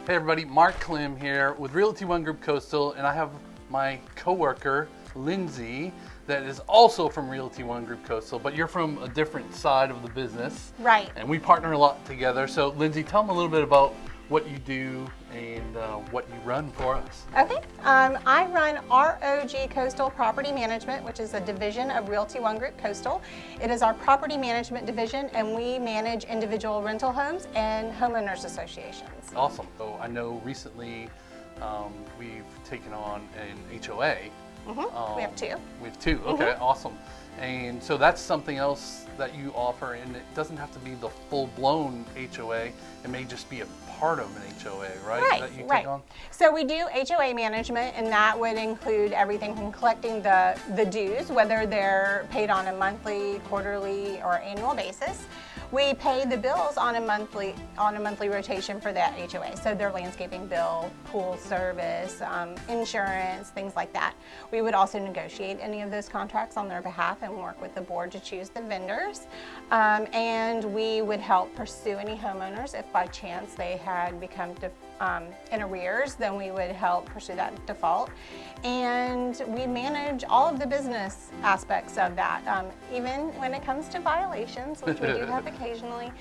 Hey everybody, Mark Klim here with Realty ONE Group Coastal, and I have my coworker, Lindsey, that is also from Realty ONE Group Coastal, but you're from a different side of the business. Right. And we partner a lot together. So Lindsey, tell them a little bit about what you do and what you run for us. Okay. I run ROG Coastal Property Management, which is a division of Realty ONE Group Coastal. It is our property management division, and we manage individual rental homes and homeowners associations. Awesome. So I know recently we've taken on an HOA. We have two. We have two. Okay, awesome. And so that's something else that you offer, and it doesn't have to be the full-blown HOA. It may just be a part of an HOA, right? That you take on? So we do HOA management, and that would include everything from collecting the dues, whether they're paid on a monthly, quarterly, or annual basis. We pay the bills on a monthly rotation for that HOA. So their landscaping bill, pool service, insurance, things like that. We would also negotiate any of those contracts on their behalf and work with the board to choose the vendors. And we would help pursue any homeowners if by chance they had become in arrears, then we would help pursue that default. And we manage all of the business aspects of that, even when it comes to violations, which we do have occasionally.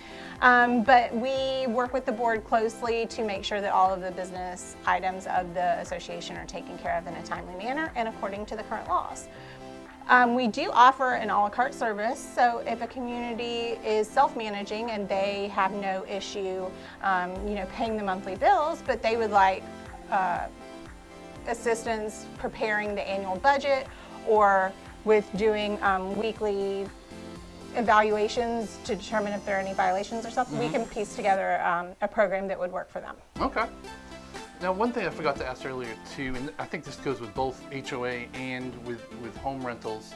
But we work with the board closely to make sure that all of the business items of the association are taken care of in a timely manner and according to the current laws. We do offer an a la carte service, so if a community is self-managing and they have no issue, paying the monthly bills, but they would like assistance preparing the annual budget or with doing weekly evaluations to determine if there are any violations or something, we can piece together a program that would work for them. Okay. Now, one thing I forgot to ask earlier too, and I think this goes with both HOA and with home rentals.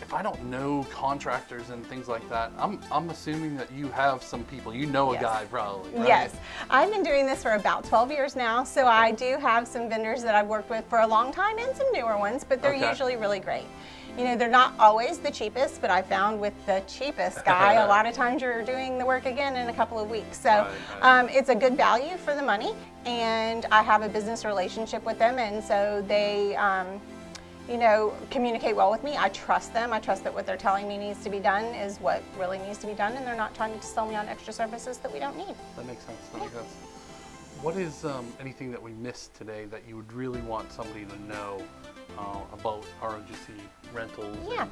If I don't know contractors and things like that, I'm assuming that you have some people, you know a guy probably, right? Yes, I've been doing this for about 12 years now, so I do have some vendors that I've worked with for a long time and some newer ones, but they're usually really great. You know, they're not always the cheapest, but I found with the cheapest guy, a lot of times you're doing the work again in a couple of weeks. So it's a good value for the money, and I have a business relationship with them, and so they communicate well with me. I trust them. I trust that what they're telling me needs to be done is what really needs to be done, and they're not trying to sell me on extra services that we don't need. That makes sense. That makes sense. What is anything that we missed today that you would really want somebody to know about ROGC rentals and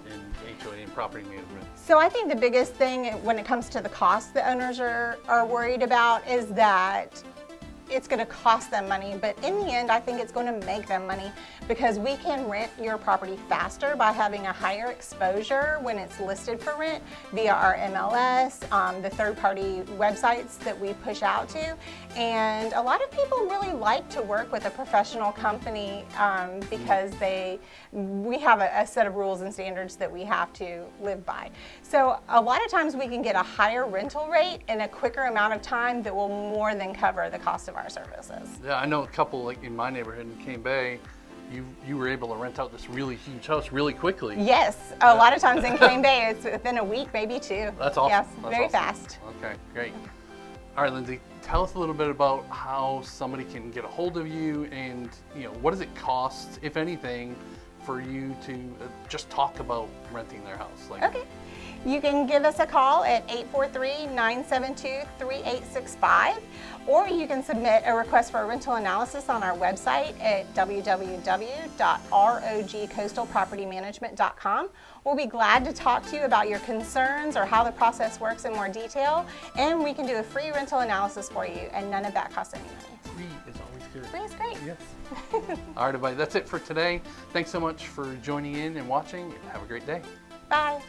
HOA and property management? So I think the biggest thing when it comes to the cost that owners are worried about is that it's going to cost them money, but in the end, I think it's going to make them money because we can rent your property faster by having a higher exposure when it's listed for rent via our MLS, the third-party websites that we push out to. And a lot of people really like to work with a professional company because we have a set of rules and standards that we have to live by. So a lot of times we can get a higher rental rate in a quicker amount of time that will more than cover the cost of our services. Yeah, I know a couple like in my neighborhood in Cane Bay, you were able to rent out this really huge house really quickly. Yes, a lot of times in Cane Bay, it's within a week, maybe two. That's awesome. Yes, That's very awesome. fast. Okay, great. All right, Lindsey, tell us a little bit about how somebody can get a hold of you, and what does it cost, if anything, for you to just talk about renting their house? Okay. You can give us a call at 843-972-3865, or you can submit a request for a rental analysis on our website at www.rogcoastalpropertymanagement.com. We'll be glad to talk to you about your concerns or how the process works in more detail, and we can do a free rental analysis for you, and none of that costs any money. Free is always good. Free is great. Yes. All right, everybody, that's it for today. Thanks so much for joining in and watching, and have a great day. Bye.